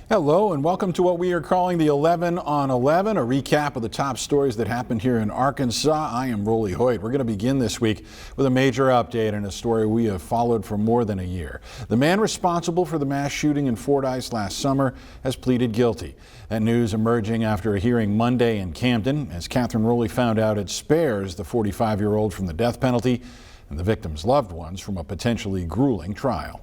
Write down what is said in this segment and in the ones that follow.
Hello and welcome to what we are calling the 11 on 11, a recap of the top stories that happened here in Arkansas. I am Hoyt. We're going to begin this week with a major update and a story we have followed for more than a year. The man responsible for the mass shooting in Fordyce last summer has pleaded guilty. That news emerging after a hearing Monday in Camden. As Catherine Rowley found out, it spares the 45-year-old from the death penalty and the victim's loved ones from a potentially grueling trial.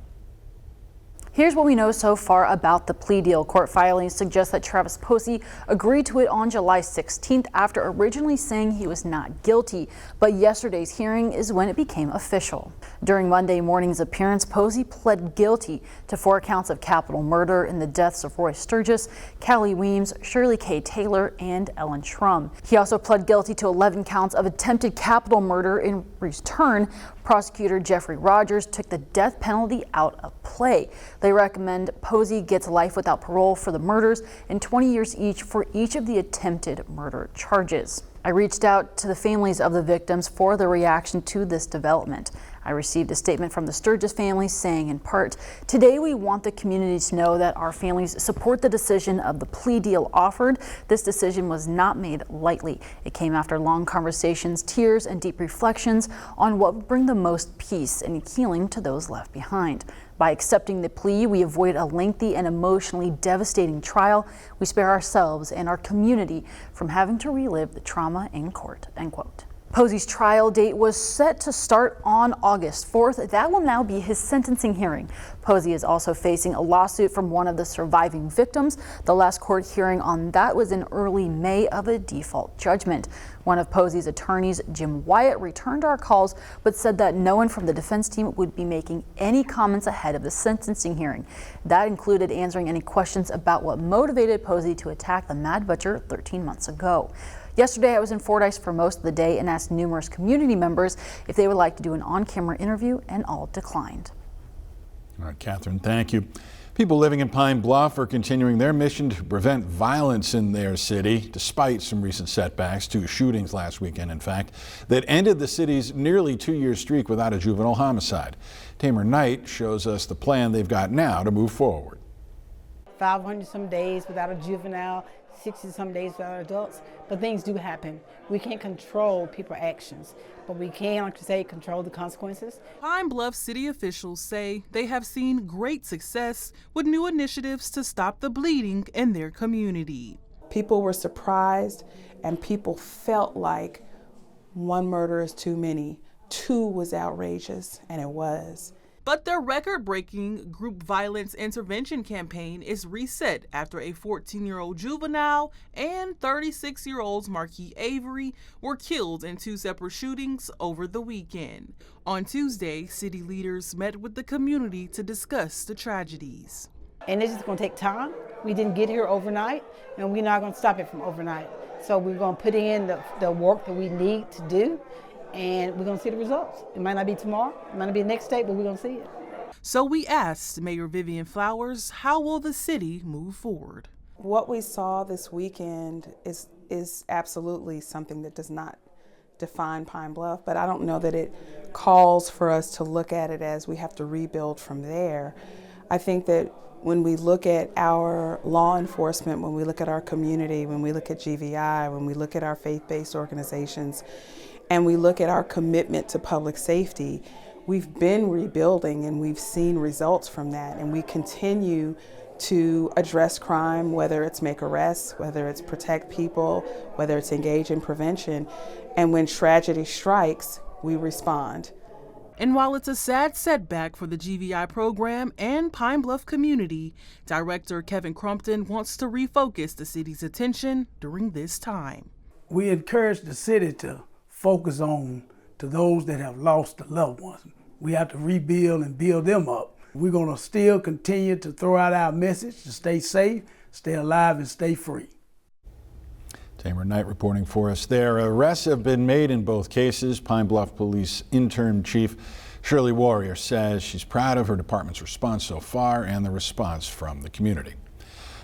Here's what we know so far about the plea deal. Court filings suggest that Travis Posey agreed to it on July 16th after originally saying he was not guilty. But yesterday's hearing is when it became official. During Monday morning's appearance, Posey pled guilty to 4 counts of capital murder in the deaths of Roy Sturgis, Callie Weems, Shirley K. Taylor, and Ellen Schrum. He also pled guilty to 11 counts of attempted capital murder. In return, prosecutor Jeffrey Rogers took the death penalty out of play. They recommend Posey gets life without parole for the murders and 20 years each for each of the attempted murder charges. I reached out to the families of the victims for their reaction to this development. I received a statement from the Sturgis family saying in part, "Today we want the community to know that our families support the decision of the plea deal offered. This decision was not made lightly. It came after long conversations, tears, and deep reflections on what would bring the most peace and healing to those left behind. By accepting the plea, we avoid a lengthy and emotionally devastating trial. We spare ourselves and our community from having to relive the trauma in court," end quote. Posey's trial date was set to start on August 4th. That will now be his sentencing hearing. Posey is also facing a lawsuit from one of the surviving victims. The last court hearing on that was in early May of a default judgment. One of Posey's attorneys, Jim Wyatt, returned our calls but said that no one from the defense team would be making any comments ahead of the sentencing hearing. That included answering any questions about what motivated Posey to attack the Mad Butcher 13 months ago. Yesterday, I was in Fordyce for most of the day and asked numerous community members if they would like to do an on-camera interview, and all declined. All right, Catherine, thank you. People living in Pine Bluff are continuing their mission to prevent violence in their city, despite some recent setbacks, 2 shootings last weekend, in fact, that ended the city's nearly 2-year streak without a juvenile homicide. Tamer Knight shows us the plan they've got now to move forward. 500 some days without a juvenile, 60 some days without adults, but things do happen. We can't control people's actions, but we can, like you say, control the consequences. Pine Bluff city officials say they have seen great success with new initiatives to stop the bleeding in their community. People were surprised and people felt like 1 murder is too many, 2 was outrageous, and it was. But their record-breaking group violence intervention campaign is reset after a 14-year-old juvenile and 36-year-olds Marquis Avery were killed in 2 separate shootings over the weekend. On Tuesday, city leaders met with the community to discuss the tragedies. And it's just going to take time. We didn't get here overnight, and we're not going to stop it from overnight. So we're going to put in the work that we need to do, and we're going to see the results. It might not be tomorrow, it might not be the next day, but we're going to see it. So we asked Mayor Vivian Flowers, how will the city move forward? What we saw this weekend is absolutely something that does not define Pine Bluff, but I don't know that it calls for us to look at it as we have to rebuild from there. I think that when we look at our law enforcement, when we look at our community, when we look at GVI, when we look at our faith-based organizations, and we look at our commitment to public safety, we've been rebuilding and we've seen results from that, and we continue to address crime, whether it's make arrests, whether it's protect people, whether it's engage in prevention, and when tragedy strikes, we respond. And while it's a sad setback for the GVI program and Pine Bluff community, Director Kevin Crumpton wants to refocus the city's attention during this time. We encourage the city to focus on to those that have lost their loved ones. We have to rebuild and build them up. We're going to still continue to throw out our message to stay safe, stay alive, and stay free. Tamer Knight reporting for us there. Arrests have been made in both cases. Pine Bluff Police Interim Chief Shirley Warrior says she's proud of her department's response so far and the response from the community.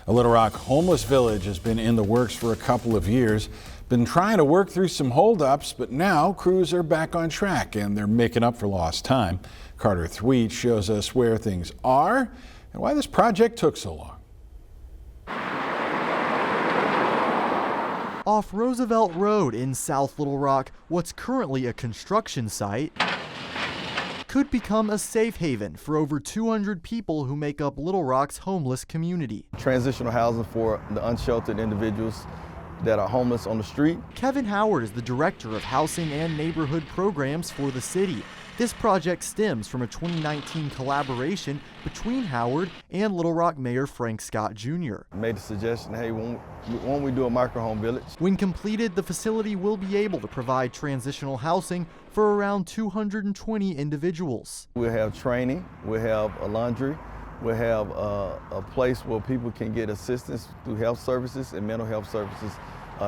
A Little Rock homeless village has been in the works for a couple of years. Been trying to work through some holdups, but now crews are back on track and they're making up for lost time. Carter Thweet shows us where things are and why this project took so long. Off Roosevelt Road in South Little Rock, what's currently a construction site could become a safe haven for over 200 people who make up Little Rock's homeless community. Transitional housing for the unsheltered individuals that are homeless on the street. Kevin Howard is the director of housing and neighborhood programs for the city. This project stems from a 2019 collaboration between Howard and Little Rock Mayor Frank Scott Jr. Made the suggestion, hey, when we do a microhome village. When completed, the facility will be able to provide transitional housing for around 220 individuals. We'll have training, we'll have a laundry, we'll have a place where people can get assistance through health services and mental health services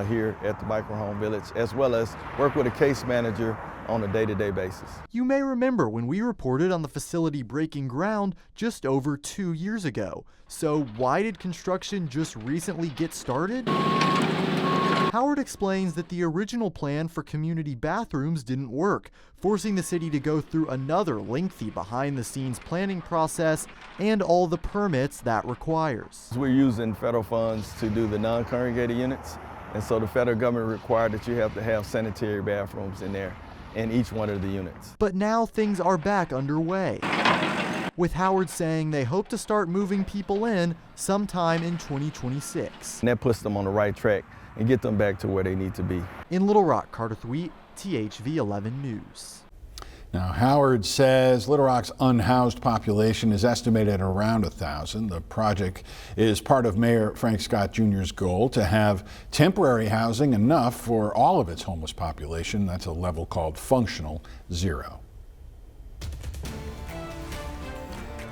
here at the microhome village, as well as work with a case manager on a day-to-day basis. You may remember when we reported on the facility breaking ground just over 2 years ago. So why did construction just recently get started? Howard explains that the original plan for community bathrooms didn't work, forcing the city to go through another lengthy behind-the-scenes planning process and all the permits that requires. We're using federal funds to do the non-congregated units, and so the federal government required that you have to have sanitary bathrooms in there in each one of the units. But now things are back underway, with Howard saying they hope to start moving people in sometime in 2026. And that puts them on the right track and get them back to where they need to be. In Little Rock, Carter Thweet, THV 11 News. Now, Howard says Little Rock's unhoused population is estimated at around 1,000. The project is part of Mayor Frank Scott Jr.'s goal to have temporary housing enough for all of its homeless population. That's a level called functional zero.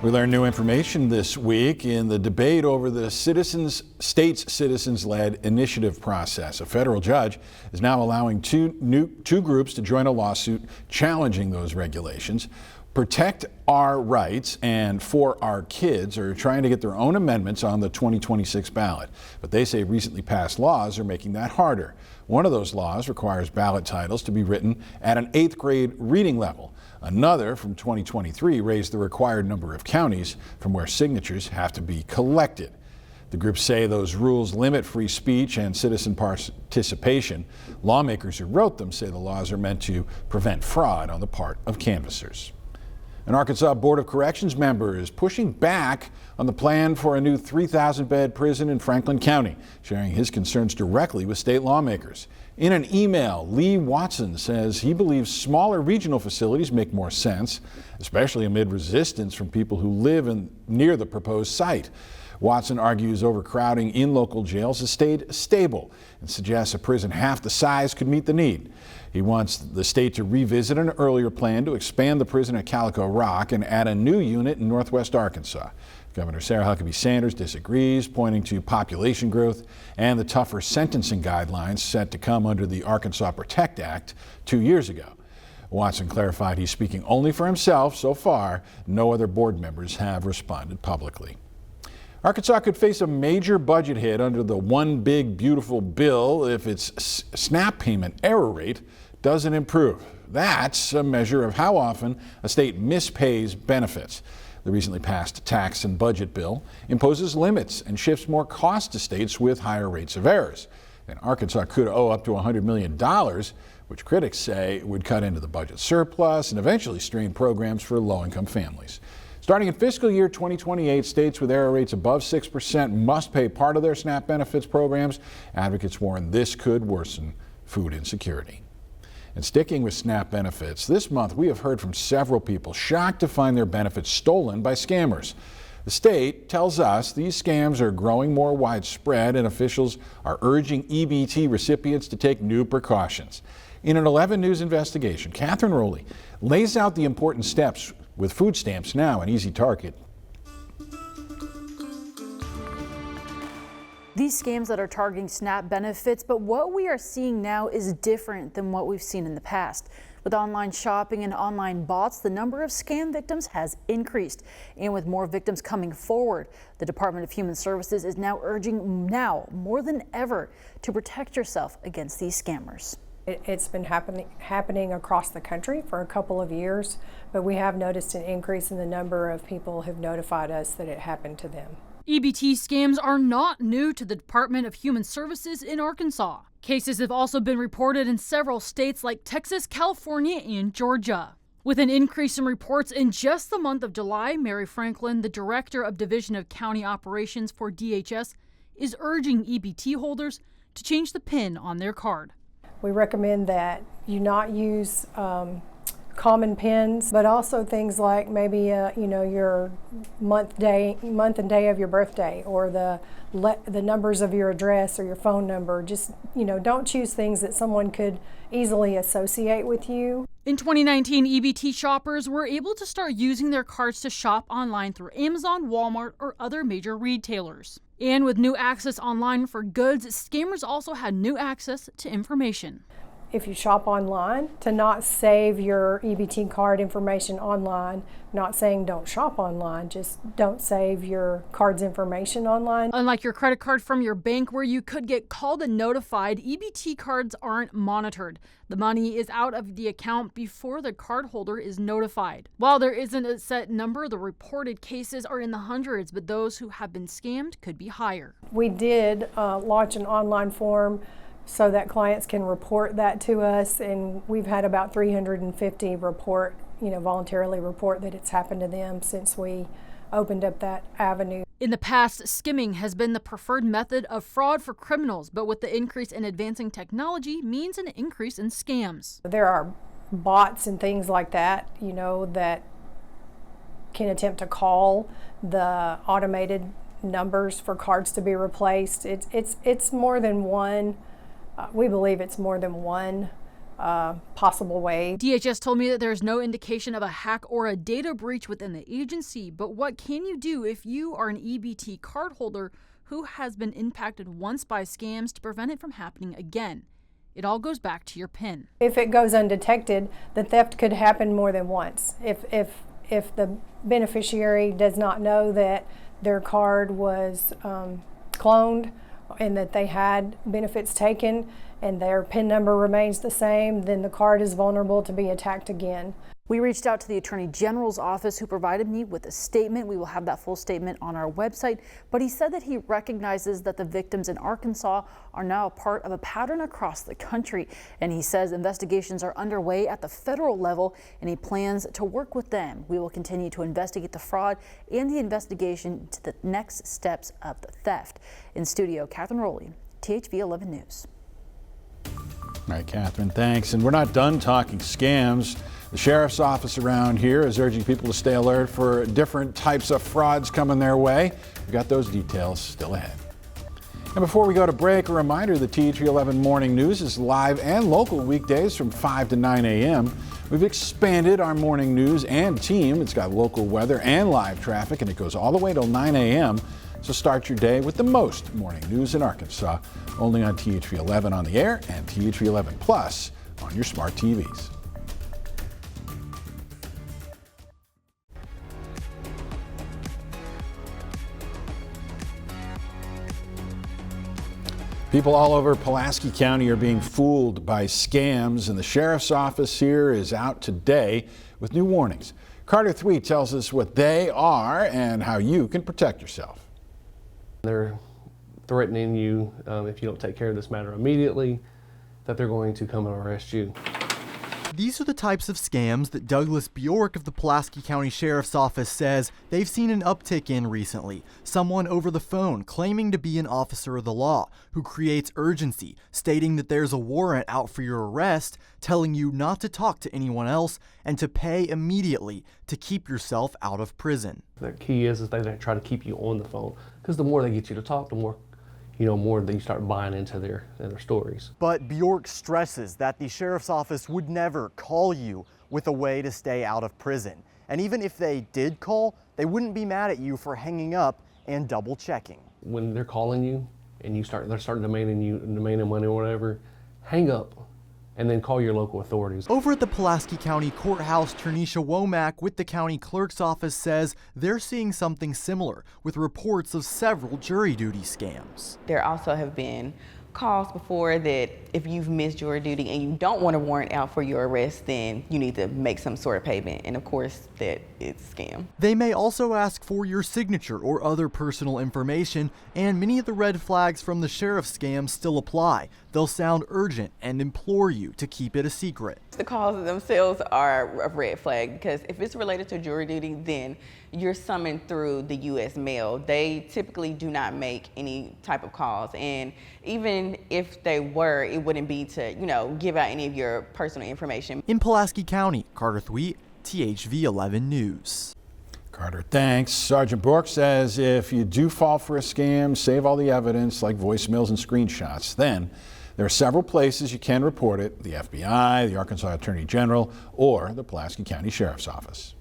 We learned new information this week in the debate over the state's citizens-led initiative process. A federal judge is now allowing two groups to join a lawsuit challenging those regulations. Protect Our Rights and For Our Kids are trying to get their own amendments on the 2026 ballot, but they say recently passed laws are making that harder. One of those laws requires ballot titles to be written at an 8th grade reading level. Another, from 2023, raised the required number of counties from where signatures have to be collected. The groups say those rules limit free speech and citizen participation. Lawmakers who wrote them say the laws are meant to prevent fraud on the part of canvassers. An Arkansas Board of Corrections member is pushing back on the plan for a new 3,000-bed prison in Franklin County, sharing his concerns directly with state lawmakers. In an email, Lee Watson says he believes smaller regional facilities make more sense, especially amid resistance from people who live near the proposed site. Watson argues overcrowding in local jails has stayed stable and suggests a prison half the size could meet the need. He wants the state to revisit an earlier plan to expand the prison at Calico Rock and add a new unit in northwest Arkansas. Governor Sarah Huckabee Sanders disagrees, pointing to population growth and the tougher sentencing guidelines set to come under the Arkansas Protect Act 2 years ago. Watson clarified he's speaking only for himself. So far, no other board members have responded publicly. Arkansas could face a major budget hit under the One Big Beautiful Bill if its SNAP payment error rate doesn't improve. That's a measure of how often a state mispays benefits. The recently passed tax and budget bill imposes limits and shifts more cost to states with higher rates of errors. And Arkansas could owe up to $100 million, which critics say would cut into the budget surplus and eventually strain programs for low-income families. Starting in fiscal year 2028, states with error rates above 6% must pay part of their SNAP benefits programs. Advocates warn this could worsen food insecurity. And sticking with SNAP benefits, this month we have heard from several people shocked to find their benefits stolen by scammers. The state tells us these scams are growing more widespread and officials are urging EBT recipients to take new precautions. In an 11 News investigation, Catherine Rowley lays out the important steps with food stamps now an easy target. These scams that are targeting SNAP benefits, but what we are seeing now is different than what we've seen in the past. With online shopping and online bots, the number of scam victims has increased. And with more victims coming forward, the Department of Human Services is now urging more than ever to protect yourself against these scammers. It's been happening across the country for a couple of years, but we have noticed an increase in the number of people who've notified us that it happened to them. EBT scams are not new to the Department of Human Services in Arkansas. Cases have also been reported in several states like Texas, California, and Georgia. With an increase in reports in just the month of July, Mary Franklin, the Director of Division of County Operations for DHS, is urging EBT holders to change the PIN on their card. We recommend that you not use common pins, but also things like maybe your month and day of your birthday, or the numbers of your address or your phone number. Just don't choose things that someone could easily associate with you. In 2019, EBT shoppers were able to start using their cards to shop online through Amazon, Walmart, or other major retailers. And with new access online for goods, scammers also had new access to information. If you shop online, to not save your EBT card information online. Not saying don't shop online, just don't save your card's information online. Unlike your credit card from your bank where you could get called and notified, EBT cards aren't monitored. The money is out of the account before the cardholder is notified. While there isn't a set number, the reported cases are in the hundreds, but those who have been scammed could be higher. We did launch an online form so that clients can report that to us, and we've had about 350 voluntarily report that it's happened to them since we opened up that avenue. In the past, skimming has been the preferred method of fraud for criminals, but with the increase in advancing technology means an increase in scams. There are bots and things like that, that can attempt to call the automated numbers for cards to be replaced. It's more than one. We believe it's more than one possible way. DHS told me that there's no indication of a hack or a data breach within the agency, but what can you do if you are an EBT cardholder who has been impacted once by scams to prevent it from happening again? It all goes back to your PIN. If it goes undetected, the theft could happen more than once. If the beneficiary does not know that their card was cloned and that they had benefits taken and their PIN number remains the same, then the card is vulnerable to be attacked again. We reached out to the Attorney General's office, who provided me with a statement. We will have that full statement on our website, but he said that he recognizes that the victims in Arkansas are now a part of a pattern across the country, and he says investigations are underway at the federal level and he plans to work with them. We will continue to investigate the fraud and the investigation to the next steps of the theft. In studio, Catherine Rowley, THV 11 News. All right, Catherine, thanks. And we're not done talking scams. The sheriff's office around here is urging people to stay alert for different types of frauds coming their way. We've got those details still ahead. And before we go to break, a reminder the THV 11 Morning News is live and local weekdays from 5 to 9 a.m. We've expanded our morning news and team. It's got local weather and live traffic, and it goes all the way till 9 a.m. So start your day with the most morning news in Arkansas, only on THV 11 on the air and THV 11 Plus on your smart TVs. People all over Pulaski County are being fooled by scams, and the sheriff's office here is out today with new warnings. Carter Thwee tells us what they are and how you can protect yourself. They're threatening you if you don't take care of this matter immediately, that they're going to come and arrest you. These are the types of scams that Douglas Bjork of the Pulaski County Sheriff's Office says they've seen an uptick in recently. Someone over the phone claiming to be an officer of the law who creates urgency, stating that there's a warrant out for your arrest, telling you not to talk to anyone else, and to pay immediately to keep yourself out of prison. The key is they try to keep you on the phone, because the more they get you to talk, the more that you start buying into their stories. But Bjork stresses that the sheriff's office would never call you with a way to stay out of prison. And even if they did call, they wouldn't be mad at you for hanging up and double checking. When they're calling you and they're starting demanding money or whatever, hang up and then call your local authorities. Over at the Pulaski County Courthouse, Ternisha Womack with the county clerk's office says they're seeing something similar with reports of several jury duty scams. There also have been calls before that if you've missed jury duty and you don't want a warrant out for your arrest, then you need to make some sort of payment. And of course, that it's a scam. They may also ask for your signature or other personal information, and many of the red flags from the sheriff's scam still apply. They'll sound urgent and implore you to keep it a secret. The calls themselves are a red flag because if it's related to jury duty, then you're summoned through the U.S. mail. They typically do not make any type of calls, and even if they were, it wouldn't be to, give out any of your personal information. In Pulaski County, Carter Thweet, THV 11 News. Carter, thanks. Sergeant Brooks says if you do fall for a scam, save all the evidence like voicemails and screenshots. Then there are several places you can report it: the FBI, the Arkansas Attorney General, or the Pulaski County Sheriff's Office.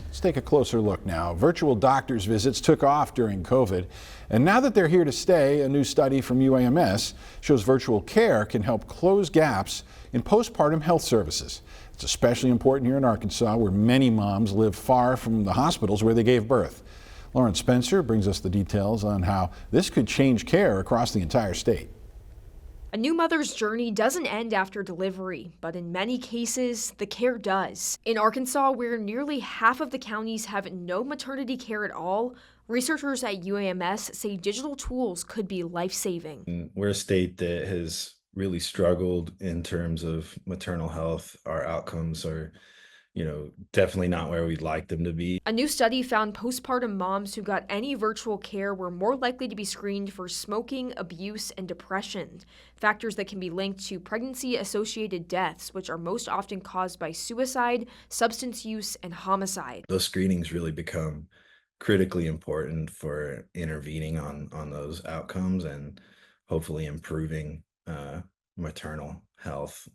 Let's take a closer look now. Virtual doctor's visits took off during COVID, and now that they're here to stay, a new study from UAMS shows virtual care can help close gaps in postpartum health services. It's especially important here in Arkansas, where many moms live far from the hospitals where they gave birth. Lauren Spencer brings us the details on how this could change care across the entire state. A new mother's journey doesn't end after delivery, but in many cases, the care does. In Arkansas, where nearly half of the counties have no maternity care at all, researchers at UAMS say digital tools could be life-saving. We're a state that has really struggled in terms of maternal health. Our outcomes are, definitely not where we'd like them to be. A new study found postpartum moms who got any virtual care were more likely to be screened for smoking, abuse, and depression, factors that can be linked to pregnancy-associated deaths, which are most often caused by suicide, substance use, and homicide. Those screenings really become critically important for intervening on those outcomes and hopefully improving maternal health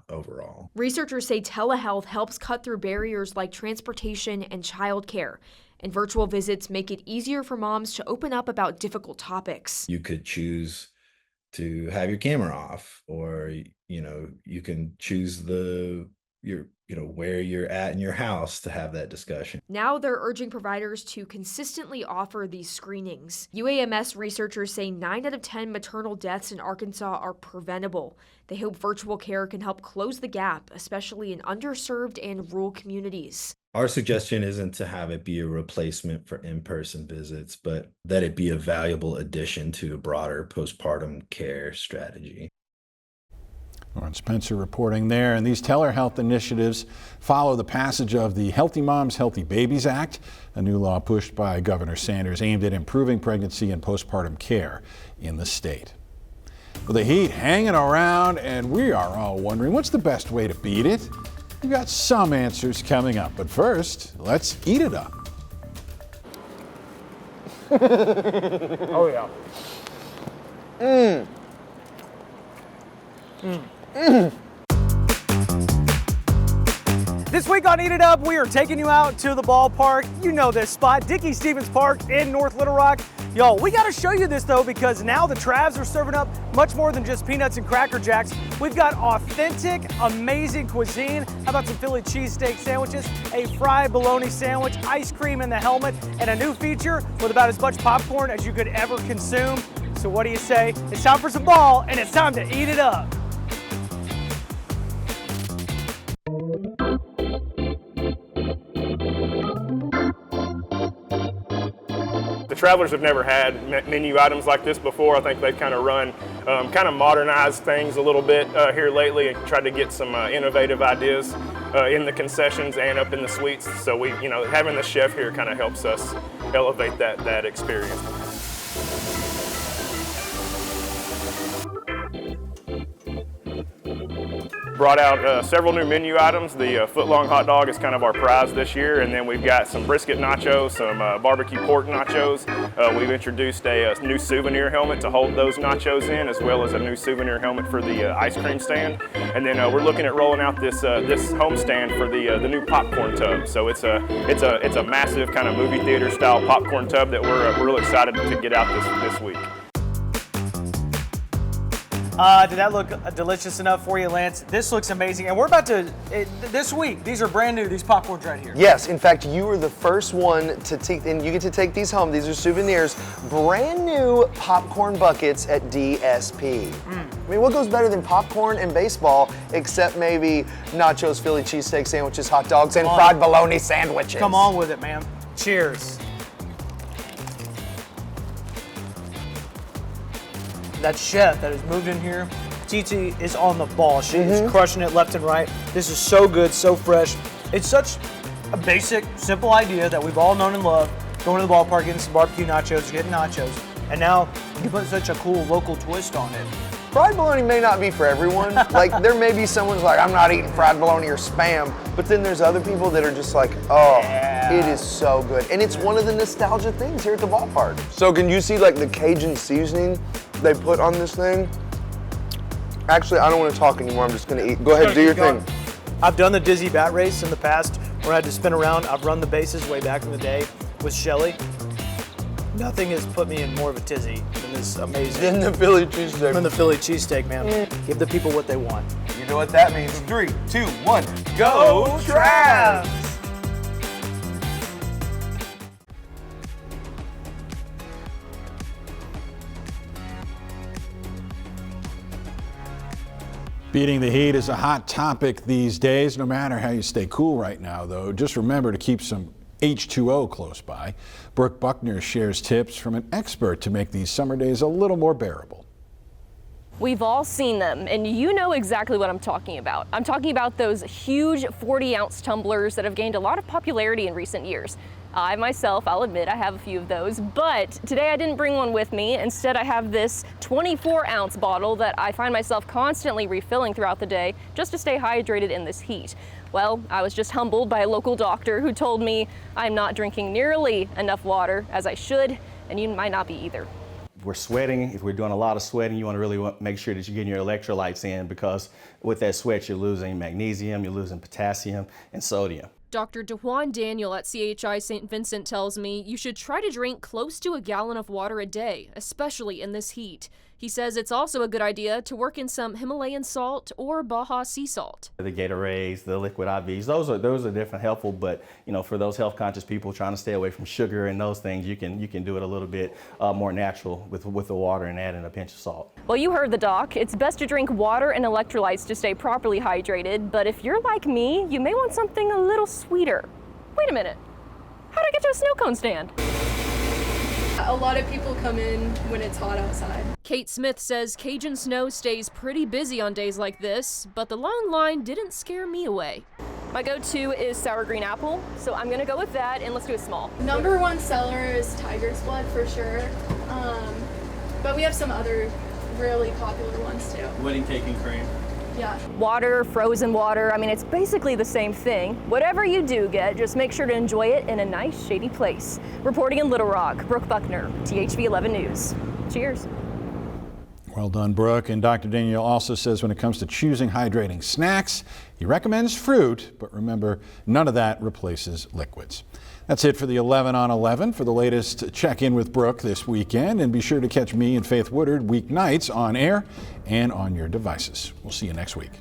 overall. Researchers say telehealth helps cut through barriers like transportation and childcare, and virtual visits make it easier for moms to open up about difficult topics. You could choose to have your camera off, or you can choose where you're at in your house to have that discussion. Now they're urging providers to consistently offer these screenings. UAMS researchers say 9 out of 10 maternal deaths in Arkansas are preventable. They hope virtual care can help close the gap, especially in underserved and rural communities. Our suggestion isn't to have it be a replacement for in-person visits, but that it be a valuable addition to a broader postpartum care strategy. Lauren Spencer reporting there. And these telehealth initiatives follow the passage of the Healthy Moms, Healthy Babies Act, a new law pushed by Governor Sanders aimed at improving pregnancy and postpartum care in the state. Well, the heat hanging around, and we are all wondering what's the best way to beat it. We've got some answers coming up, but first, let's eat it up. Oh yeah. This week on Eat It Up, we are taking you out to the ballpark. You know this spot, Dickey Stevens Park in North Little Rock. Y'all, we gotta show you this though, because now the Travs are serving up much more than just peanuts and Cracker Jacks. We've got authentic, amazing cuisine. How about some Philly cheesesteak sandwiches, a fried bologna sandwich, ice cream in the helmet, and a new feature with about as much popcorn as you could ever consume. So what do you say? It's time for some ball, and it's time to eat it up. The Travelers have never had menu items like this before. I think they've kind of modernized things a little bit here lately and tried to get some innovative ideas in the concessions and up in the suites. So we, having the chef here kind of helps us elevate that experience. Brought out several new menu items. The foot-long hot dog is kind of our prize this year, and then we've got some brisket nachos, some barbecue pork nachos. We've introduced a new souvenir helmet to hold those nachos in, as well as a new souvenir helmet for the ice cream stand. And then we're looking at rolling out this home stand for the new popcorn tub. So it's a massive kind of movie theater style popcorn tub that we're real excited to get out this week. Did that look delicious enough for you, Lance? This looks amazing. And we're about to, this week, these are brand new, these popcorns right here. Yes, in fact, you were the first one to take, and you get to take these home. These are souvenirs. Brand new popcorn buckets at DSP. I mean, what goes better than popcorn and baseball, except maybe nachos, Philly cheesesteak sandwiches, hot dogs, and fried bologna sandwiches? Come on with it, man. Cheers. That chef that has moved in here, Titi is on the ball. She is crushing it left and right. This is so good, so fresh. It's such a basic, simple idea that we've all known and loved. Going to the ballpark, getting some barbecue nachos, getting nachos. And now you put such a cool local twist on it. Fried bologna may not be for everyone. Like, there may be someone's like, I'm not eating fried bologna or Spam. But then there's other people that are just like, oh, it is so good. And it's one of the nostalgia things here at the ballpark. So can you see like the Cajun seasoning they put on this thing? Actually, I don't want to talk anymore. I'm just going to eat. Go ahead, do your thing. I've done the Dizzy Bat Race in the past where I had to spin around. I've run the bases way back in the day with Shelly. Nothing has put me in more of a tizzy than this amazing. Than the Philly cheesesteak. Than the Philly cheesesteak, man. Give the people what they want. You know what that means. 3, 2, 1. Go Travs! Beating the heat is a hot topic these days. No matter how you stay cool right now, though, just remember to keep some H2O close by. Brooke Buckner shares tips from an expert to make these summer days a little more bearable. We've all seen them, and you know exactly what I'm talking about. I'm talking about those huge 40-ounce tumblers that have gained a lot of popularity in recent years. I myself, I'll admit, I have a few of those, but today I didn't bring one with me. Instead, I have this 24-ounce bottle that I find myself constantly refilling throughout the day just to stay hydrated in this heat. Well, I was just humbled by a local doctor who told me I'm not drinking nearly enough water as I should, and you might not be either. If we're sweating, if we're doing a lot of sweating, you want to really make sure that you're getting your electrolytes in, because with that sweat, you're losing magnesium, you're losing potassium and sodium. Dr. DeJuan Daniel at CHI St. Vincent tells me you should try to drink close to a gallon of water a day, especially in this heat. He says it's also a good idea to work in some Himalayan salt or Baja sea salt. The Gatorades, the liquid IVs, those are definitely helpful, but you know, for those health conscious people trying to stay away from sugar and those things, you can do it a little bit more natural with the water and adding a pinch of salt. Well, you heard the doc. It's best to drink water and electrolytes to stay properly hydrated, but if you're like me, you may want something a little sweeter. Wait a minute. How'd I get to a snow cone stand? A lot of people come in when it's hot outside. Kate Smith says Cajun snow stays pretty busy on days like this, but the long line didn't scare me away. My go-to is sour green apple, so I'm gonna go with that, and let's do a small. Number one seller is Tiger's Blood for sure, but we have some other really popular ones too. Wedding cake and cream. Yeah. Water, frozen water, I mean, it's basically the same thing. Whatever you do get, just make sure to enjoy it in a nice, shady place. Reporting in Little Rock, Brooke Buckner, THV 11 News. Cheers. Well done, Brooke. And Dr. Daniel also says when it comes to choosing hydrating snacks, he recommends fruit, but remember, none of that replaces liquids. That's it for the 11 on 11. For the latest check-in with Brooke this weekend, and be sure to catch me and Faith Woodard weeknights on air and on your devices. We'll see you next week.